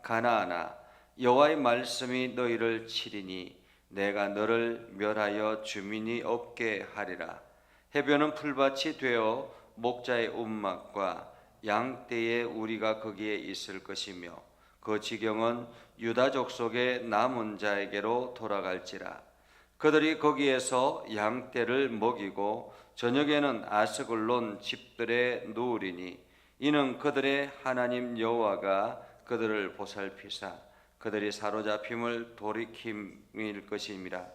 가나안아, 여호와의 말씀이 너희를 치리니 내가 너를 멸하여 주민이 없게 하리라. 해변은 풀밭이 되어 목자의 움막과 양떼의 우리가 거기에 있을 것이며 그 지경은 유다 족속의 남은 자에게로 돌아갈지라. 그들이 거기에서 양떼를 먹이고 저녁에는 아스글론 집들에 누우리니 이는 그들의 하나님 여호와가 그들을 보살피사 그들이 사로잡힘을 돌이킴일 것임이라.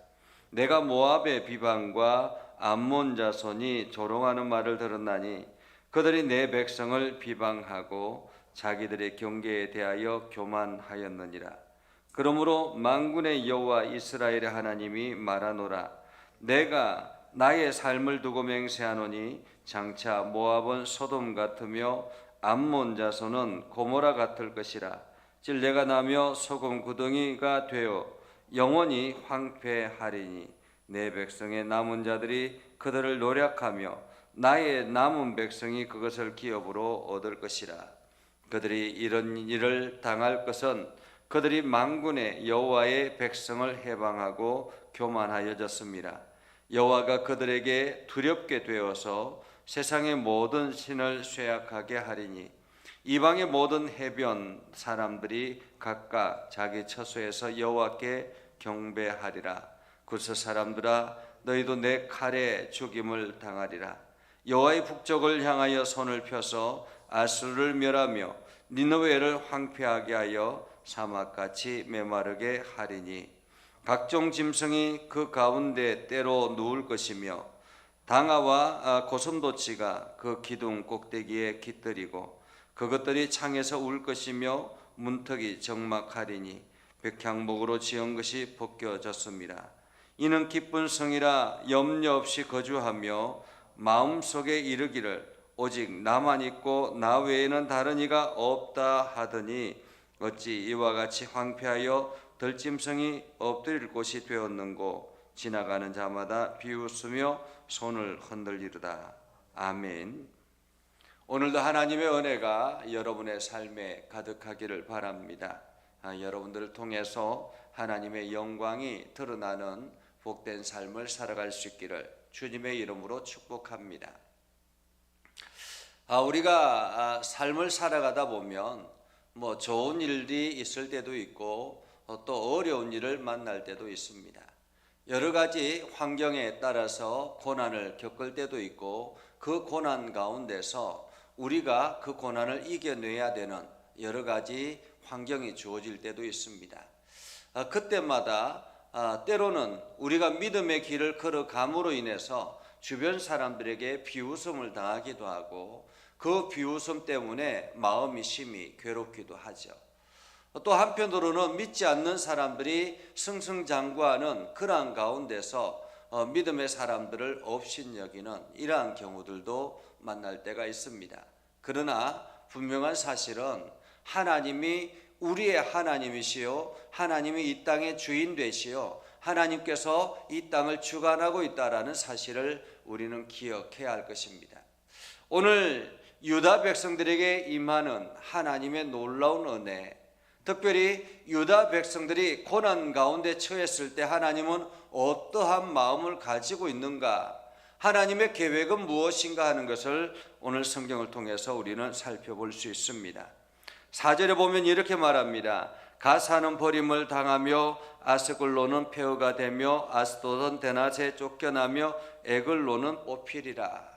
내가 모압의 비방과 암몬 자손이 조롱하는 말을 들었나니 그들이 내 백성을 비방하고 자기들의 경계에 대하여 교만하였느니라. 그러므로 만군의 여호와 이스라엘의 하나님이 말하노라. 내가 나의 삶을 두고 맹세하노니 장차 모압은 소돔 같으며 암몬 자손은 고모라 같을 것이라. 찔레가 나며 소금 구덩이가 되어 영원히 황폐하리니 내 백성의 남은 자들이 그들을 노략하며 나의 남은 백성이 그것을 기업으로 얻을 것이라. 그들이 이런 일을 당할 것은 그들이 만군의 여호와의 백성을 해방하고 교만하여졌습니다. 여호와가 그들에게 두렵게 되어서 세상의 모든 신을 쇠약하게 하리니 이방의 모든 해변 사람들이 각각 자기 처소에서 여호와께 경배하리라. 구스 사람들아, 너희도 내 칼에 죽임을 당하리라. 여호와의 북쪽을 향하여 손을 펴서 아수르를 멸하며 니느웨를 황폐하게 하여 사막같이 메마르게 하리니 각종 짐승이 그 가운데 때로 누울 것이며 당아와 고슴도치가 그 기둥 꼭대기에 깃들이고 그것들이 창에서 울 것이며 문턱이 적막하리니 백향목으로 지은 것이 벗겨졌습니다. 이는 기쁜 성이라 염려 없이 거주하며 마음속에 이르기를 오직 나만 있고 나 외에는 다른 이가 없다 하더니 어찌 이와 같이 황폐하여 들짐승이 엎드릴 곳이 되었는고. 지나가는 자마다 비웃으며 손을 흔들리르다. 아멘. 오늘도 하나님의 은혜가 여러분의 삶에 가득하기를 바랍니다. 여러분들을 통해서 하나님의 영광이 드러나는 복된 삶을 살아갈 수 있기를 주님의 이름으로 축복합니다. 우리가 삶을 살아가다 보면 좋은 일이 있을 때도 있고 또 어려운 일을 만날 때도 있습니다. 여러 가지 환경에 따라서 고난을 겪을 때도 있고 그 고난 가운데서 우리가 그 고난을 이겨내야 되는 여러 가지 환경이 주어질 때도 있습니다. 그때마다 때로는 우리가 믿음의 길을 걸어감으로 인해서 주변 사람들에게 비웃음을 당하기도 하고 그 비웃음 때문에 마음이 심히 괴롭기도 하죠. 또 한편으로는 믿지 않는 사람들이 승승장구하는 그러한 가운데서 믿음의 사람들을 업신여기는 이러한 경우들도 만날 때가 있습니다. 그러나 분명한 사실은 하나님이 우리의 하나님이시요 하나님이 이 땅의 주인 되시요 하나님께서 이 땅을 주관하고 있다라는 사실을 우리는 기억해야 할 것입니다. 오늘 유다 백성들에게 임하는 하나님의 놀라운 은혜, 특별히 유다 백성들이 고난 가운데 처했을 때 하나님은 어떠한 마음을 가지고 있는가, 하나님의 계획은 무엇인가 하는 것을 오늘 성경을 통해서 우리는 살펴볼 수 있습니다. 4절에 보면 이렇게 말합니다. 가사는 버림을 당하며 아스글론은 폐허가 되며 아스돗은 대낮에 쫓겨나며 에글론은 뽑히리라.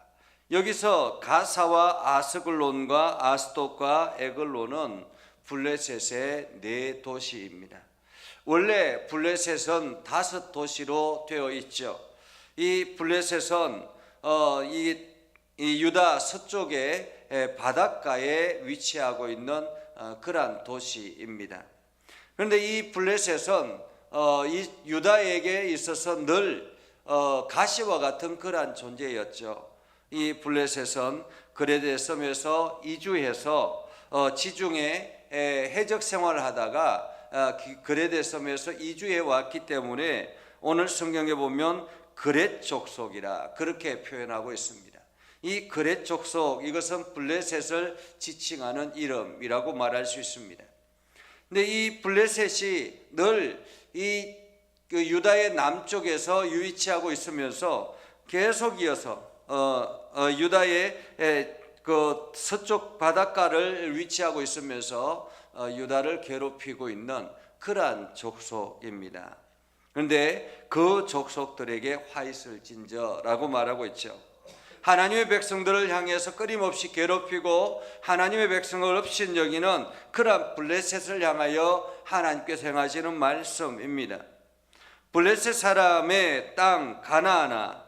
여기서 가사와 아스글론과 아스돗과 에글론은 블레셋의 4도시입니다. 원래 블레셋은 5도시로 되어 있죠. 이 블레셋은 이 유다 서쪽의 바닷가에 위치하고 있는 그러한 도시입니다. 그런데 이 블레셋은 이 유다에게 있어서 늘 가시와 같은 그러한 존재였죠. 이 블레셋은 그레데 섬에서 이주해서 지중해 해적 생활을 하다가 그레데 섬에서 이주해 왔기 때문에 오늘 성경에 보면 그렛 족속이라 그렇게 표현하고 있습니다. 이 그렛 족속, 이것은 블레셋을 지칭하는 이름이라고 말할 수 있습니다. 근데 이 블레셋이 늘 이 유다의 남쪽에서 위치하고 있으면서 계속 이어서 유다의 그 서쪽 바닷가를 위치하고 있으면서 유다를 괴롭히고 있는 그러한 족속입니다. 그런데 그 족속들에게 화 있을진저라고 말하고 있죠. 하나님의 백성들을 향해서 끊임없이 괴롭히고 하나님의 백성을 업신여기는 그러한 블레셋을 향하여 하나님께서 행하시는 말씀입니다. 블레셋 사람의 땅 가나안아,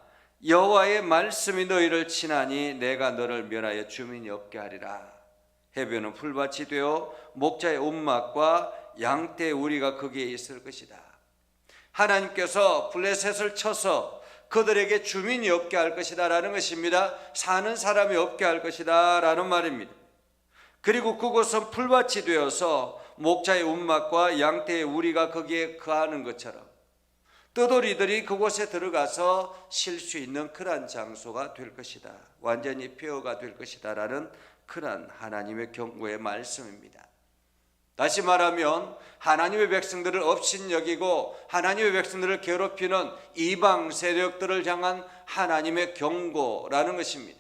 여호와의 말씀이 너희를 치나니 내가 너를 멸하여 주민이 없게 하리라. 해변은 풀밭이 되어 목자의 움막과 양떼의 우리가 거기에 있을 것이다. 하나님께서 블레셋을 쳐서 그들에게 주민이 없게 할 것이다 라는 것입니다. 사는 사람이 없게 할 것이다 라는 말입니다. 그리고 그곳은 풀밭이 되어서 목자의 움막과 양떼의 우리가 거기에 거하는 것처럼 떠돌이들이 그곳에 들어가서 쉴 수 있는 그러한 장소가 될 것이다. 완전히 폐허가 될 것이다 라는 그러한 하나님의 경고의 말씀입니다. 다시 말하면 하나님의 백성들을 업신여기고 하나님의 백성들을 괴롭히는 이방 세력들을 향한 하나님의 경고라는 것입니다.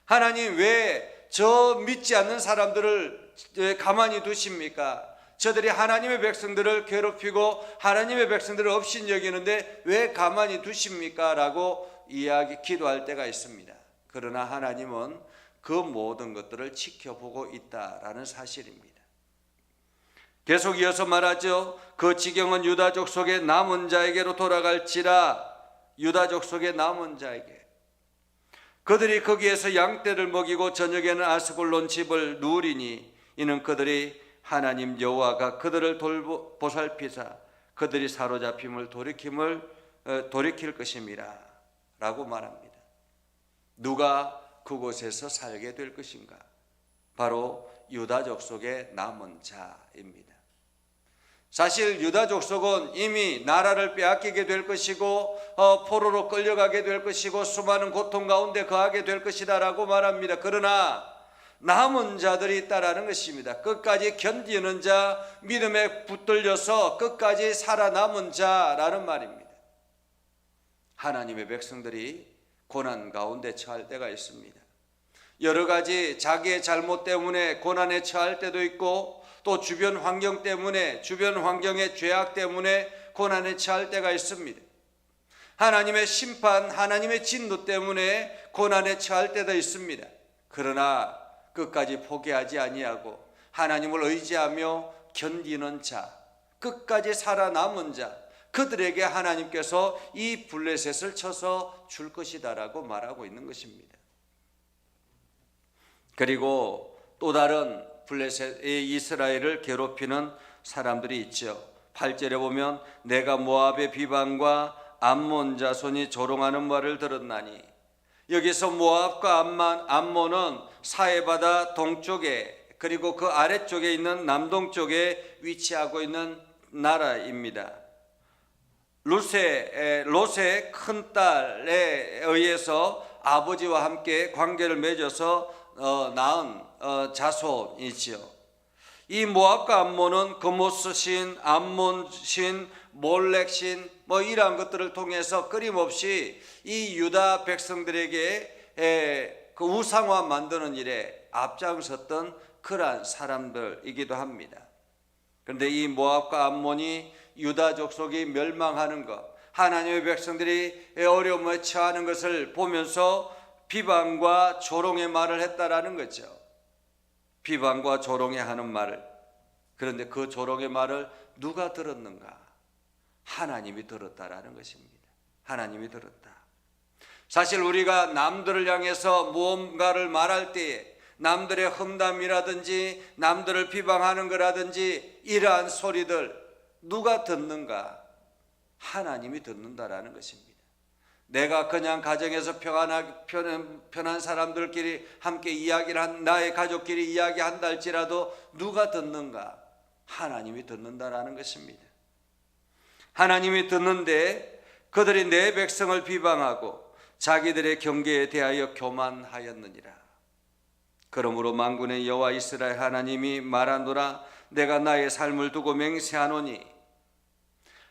하나님 왜 저 믿지 않는 사람들을 가만히 두십니까? 저들이 하나님의 백성들을 괴롭히고 하나님의 백성들을 업신여기는데 왜 가만히 두십니까? 라고 기도할 때가 있습니다. 그러나 하나님은 그 모든 것들을 지켜보고 있다라는 사실입니다. 계속 이어서 말하죠. 그 지경은 유다족 속의 남은 자에게로 돌아갈지라. 유다족 속의 남은 자에게. 그들이 거기에서 양떼를 먹이고 저녁에는 아스글론 집을 누리니 이는 그들이 하나님 여호와가 그들을 보살피사 그들이 사로잡힘을 돌이킬 것임이라 라고 말합니다. 누가 그곳에서 살게 될 것인가? 바로 유다족 속의 남은 자입니다. 사실 유다 족속은 이미 나라를 빼앗기게 될 것이고 포로로 끌려가게 될 것이고 수많은 고통 가운데 거하게 될 것이다 라고 말합니다. 그러나 남은 자들이 있다라는 것입니다. 끝까지 견디는 자, 믿음에 붙들려서 끝까지 살아남은 자라는 말입니다. 하나님의 백성들이 고난 가운데 처할 때가 있습니다. 여러 가지 자기의 잘못 때문에 고난에 처할 때도 있고 또 주변 환경 때문에 주변 환경의 죄악 때문에 고난에 처할 때가 있습니다. 하나님의 심판, 하나님의 진노 때문에 고난에 처할 때도 있습니다. 그러나 끝까지 포기하지 아니하고 하나님을 의지하며 견디는 자, 끝까지 살아남은 자, 그들에게 하나님께서 이 블레셋을 쳐서 줄 것이다라고 말하고 있는 것입니다. 그리고 또 다른 블레셋의 이스라엘을 괴롭히는 사람들이 있죠. 8절에 보면 내가 모압의 비방과 암몬 자손이 조롱하는 말을 들었나니, 여기서 모압과 암몬은 사해바다 동쪽에 그리고 그 아래쪽에 있는 남동쪽에 위치하고 있는 나라입니다. 롯의 큰 딸에 의해서 아버지와 함께 관계를 맺어서 낳은 자손이지요. 이 모압과 암몬은 그모스신, 암몬신, 몰렉신 이러한 것들을 통해서 끊임없이 이 유다 백성들에게 그 우상화 만드는 일에 앞장섰던 그러한 사람들이기도 합니다. 그런데 이 모압과 암몬이 유다 족속이 멸망하는 것, 하나님의 백성들이 어려움에 처하는 것을 보면서 비방과 조롱의 말을 했다라는 거죠. 비방과 조롱의 하는 말을. 그런데 그 조롱의 말을 누가 들었는가? 하나님이 들었다라는 것입니다. 하나님이 들었다. 사실 우리가 남들을 향해서 무언가를 말할 때에 남들의 험담이라든지 남들을 비방하는 거라든지 이러한 소리들 누가 듣는가? 하나님이 듣는다라는 것입니다. 내가 그냥 가정에서 편한 사람들끼리 함께 이야기를 한 나의 가족끼리 이야기한다 할지라도 누가 듣는가? 하나님이 듣는다라는 것입니다. 하나님이 듣는데 그들이 내 백성을 비방하고 자기들의 경계에 대하여 교만하였느니라. 그러므로 만군의 여호와 이스라엘 하나님이 말하노라. 내가 나의 삶을 두고 맹세하노니.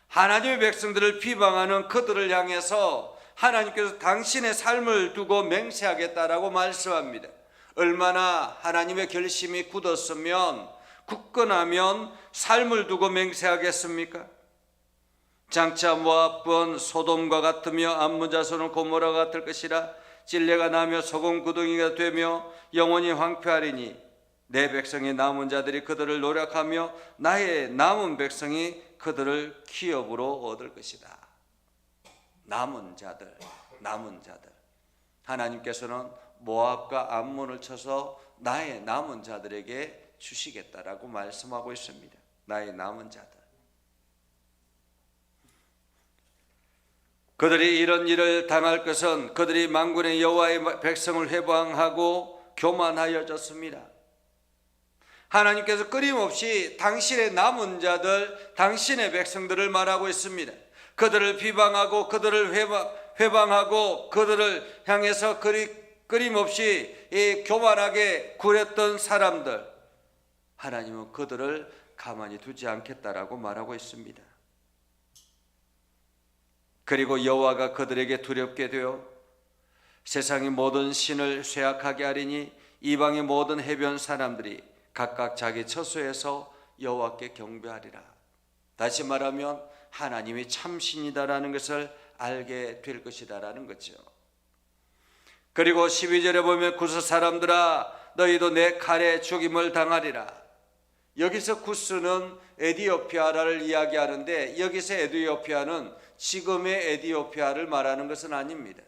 하나님의 백성들을 비방하는 그들을 향해서 하나님께서 당신의 삶을 두고 맹세하겠다라고 말씀합니다. 얼마나 하나님의 결심이 굳었으면, 굳건하면 삶을 두고 맹세하겠습니까? 장차 모압은 소돔과 같으며 암몬 자손은 고모라 같을 것이라. 찔레가 나며 소금 구덩이가 되며 영원히 황폐하리니 내 백성의 남은 자들이 그들을 노력하며 나의 남은 백성이 그들을 기업으로 얻을 것이다. 남은 자들. 하나님께서는 모압과 암몬을 쳐서 나의 남은 자들에게 주시겠다라고 말씀하고 있습니다. 나의 남은 자들. 그들이 이런 일을 당할 것은 그들이 만군의 여호와의 백성을 회방하고 교만하여졌습니다. 하나님께서 끊임없이 당신의 남은 자들, 당신의 백성들을 말하고 있습니다. 그들을 비방하고 그들을 회방하고 그들을 향해서 끊임없이 교만하게 굴했던 사람들, 하나님은 그들을 가만히 두지 않겠다라고 말하고 있습니다. 그리고 여호와가 그들에게 두렵게 되어 세상의 모든 신을 쇠약하게 하리니 이방의 모든 해변 사람들이 각각 자기 처소에서 여호와께 경배하리라. 다시 말하면 하나님이 참신이다라는 것을 알게 될 것이다라는 거죠. 그리고 12절에 보면 구스 사람들아 너희도 내 칼에 죽임을 당하리라. 여기서 구스는 에디오피아를 이야기하는데, 여기서 에디오피아는 지금의 에디오피아를 말하는 것은 아닙니다.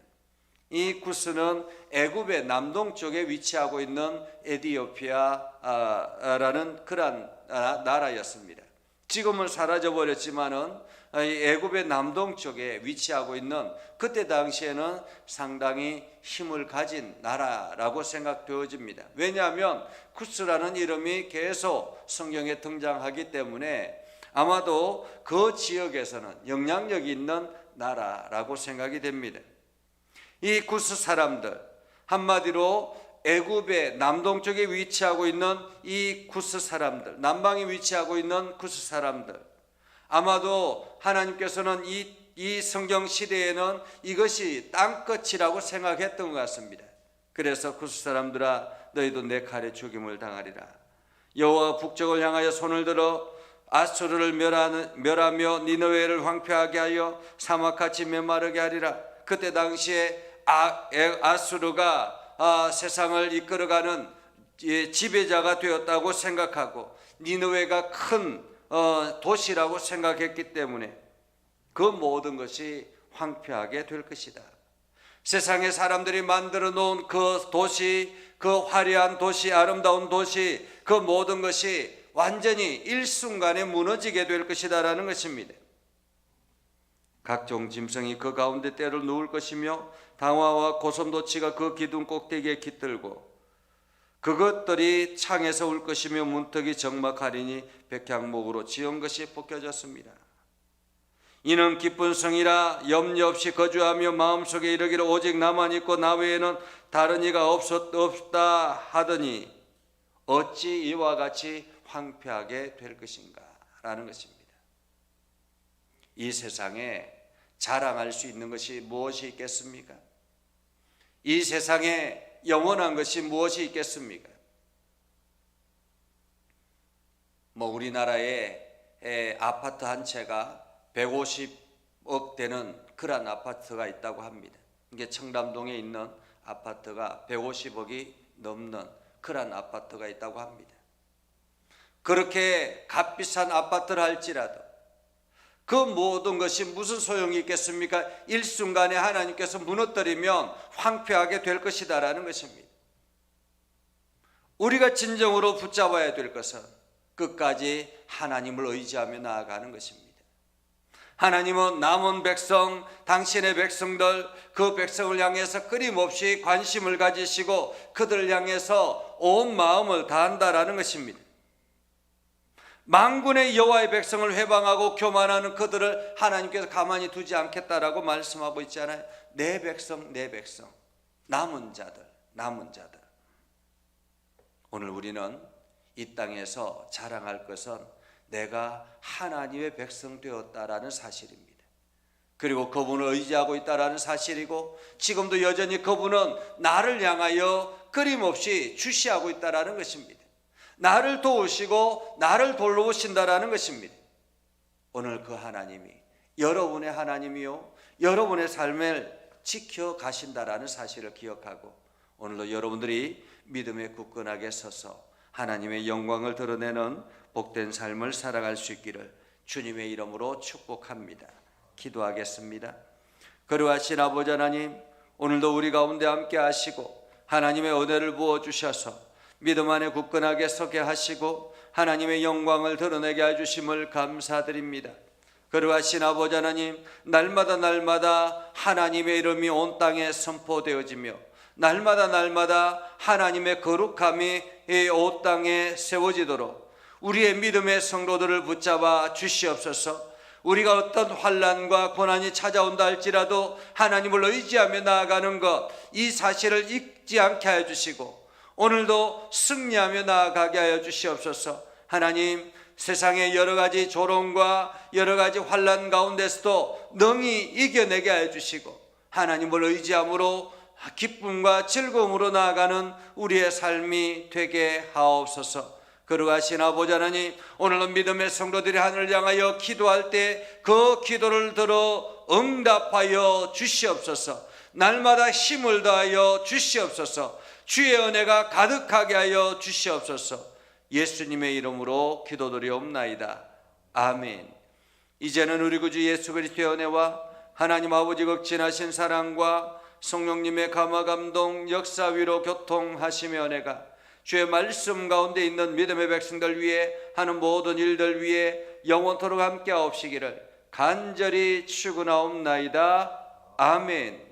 이 구스는 애굽의 남동쪽에 위치하고 있는 에디오피아라는 그러한 나라였습니다. 지금은 사라져 버렸지만은 애굽의 남동쪽에 위치하고 있는, 그때 당시에는 상당히 힘을 가진 나라라고 생각되어집니다. 왜냐하면 구스라는 이름이 계속 성경에 등장하기 때문에 아마도 그 지역에서는 영향력이 있는 나라라고 생각이 됩니다. 이 구스 사람들, 한마디로 애굽의 남동쪽에 위치하고 있는 이 구스 사람들, 남방에 위치하고 있는 구스 사람들, 아마도 하나님께서는 이 성경 시대에는 이것이 땅끝이라고 생각했던 것 같습니다. 그래서 구스 사람들아 너희도 내 칼에 죽임을 당하리라. 여호와가 북쪽을 향하여 손을 들어 아수르를 멸하며 니느웨를 황폐하게 하여 사막같이 메마르게 하리라. 그때 당시에 아수르가 세상을 이끌어가는 지배자가 되었다고 생각하고 니느웨가 큰 도시라고 생각했기 때문에 그 모든 것이 황폐하게 될 것이다. 세상의 사람들이 만들어 놓은 그 도시, 그 화려한 도시, 아름다운 도시, 그 모든 것이 완전히 일순간에 무너지게 될 것이다라는 것입니다. 각종 짐승이 그 가운데 때를 누울 것이며 당화와 고솜도치가 그 기둥 꼭대기에 깃들고 그것들이 창에서 울 것이며 문턱이 적막하리니 백향목으로 지은 것이 벗겨졌습니다. 이는 기쁜 성이라 염려 없이 거주하며 마음속에 이르기를 오직 나만 있고 나 외에는 다른 이가 없다 하더니 어찌 이와 같이 황폐하게 될 것인가 라는 것입니다. 이 세상에 자랑할 수 있는 것이 무엇이 있겠습니까? 이 세상에 영원한 것이 무엇이 있겠습니까? 우리나라에 아파트 한 채가 150억 되는 그런 아파트가 있다고 합니다. 이게 청담동에 있는 아파트가 150억이 넘는 그런 아파트가 있다고 합니다. 그렇게 값비싼 아파트를 할지라도 그 모든 것이 무슨 소용이 있겠습니까? 일순간에 하나님께서 무너뜨리면 황폐하게 될 것이다라는 것입니다. 우리가 진정으로 붙잡아야 될 것은 끝까지 하나님을 의지하며 나아가는 것입니다. 하나님은 남은 백성, 당신의 백성들, 그 백성을 향해서 끊임없이 관심을 가지시고 그들을 향해서 온 마음을 다한다라는 것입니다. 만군의 여호와의 백성을 회방하고 교만하는 그들을 하나님께서 가만히 두지 않겠다라고 말씀하고 있잖아요. 내 백성, 내 백성, 남은 자들. 오늘 우리는 이 땅에서 자랑할 것은 내가 하나님의 백성 되었다라는 사실입니다. 그리고 그분을 의지하고 있다라는 사실이고, 지금도 여전히 그분은 나를 향하여 끊임없이 주시하고 있다라는 것입니다. 나를 도우시고 나를 돌보신다라는 것입니다. 오늘 그 하나님이 여러분의 하나님이요, 여러분의 삶을 지켜가신다라는 사실을 기억하고, 오늘도 여러분들이 믿음에 굳건하게 서서 하나님의 영광을 드러내는 복된 삶을 살아갈 수 있기를 주님의 이름으로 축복합니다. 기도하겠습니다. 거룩하신 아버지 하나님, 오늘도 우리 가운데 함께 하시고 하나님의 은혜를 부어주셔서 믿음 안에 굳건하게 서게 하시고 하나님의 영광을 드러내게 해주심을 감사드립니다. 거룩하신 아버지 하나님, 날마다 하나님의 이름이 온 땅에 선포되어지며 날마다 하나님의 거룩함이 온 땅에 세워지도록 우리의 믿음의 성도들을 붙잡아 주시옵소서. 우리가 어떤 환난과 고난이 찾아온다 할지라도 하나님을 의지하며 나아가는 것, 이 사실을 잊지 않게 하여 주시고 오늘도 승리하며 나아가게 하여 주시옵소서. 하나님, 세상의 여러 가지 조롱과 여러 가지 환난 가운데서도 능히 이겨내게 하여 주시고 하나님을 의지함으로 기쁨과 즐거움으로 나아가는 우리의 삶이 되게 하옵소서. 거룩하신 아버지 하나님, 오늘도 믿음의 성도들이 하늘을 향하여 기도할 때 그 기도를 들어 응답하여 주시옵소서. 날마다 힘을 더하여 주시옵소서. 주의 은혜가 가득하게 하여 주시옵소서. 예수님의 이름으로 기도드리옵나이다. 아멘. 이제는 우리 구주 예수 그리스도의 은혜와 하나님 아버지 극진하신 사랑과 성령님의 감화 감동 역사 위로 교통하시며 은혜가 주의 말씀 가운데 있는 믿음의 백성들 위해 하는 모든 일들 위해 영원토록 함께 하옵시기를 간절히 축원하옵나이다. 아멘.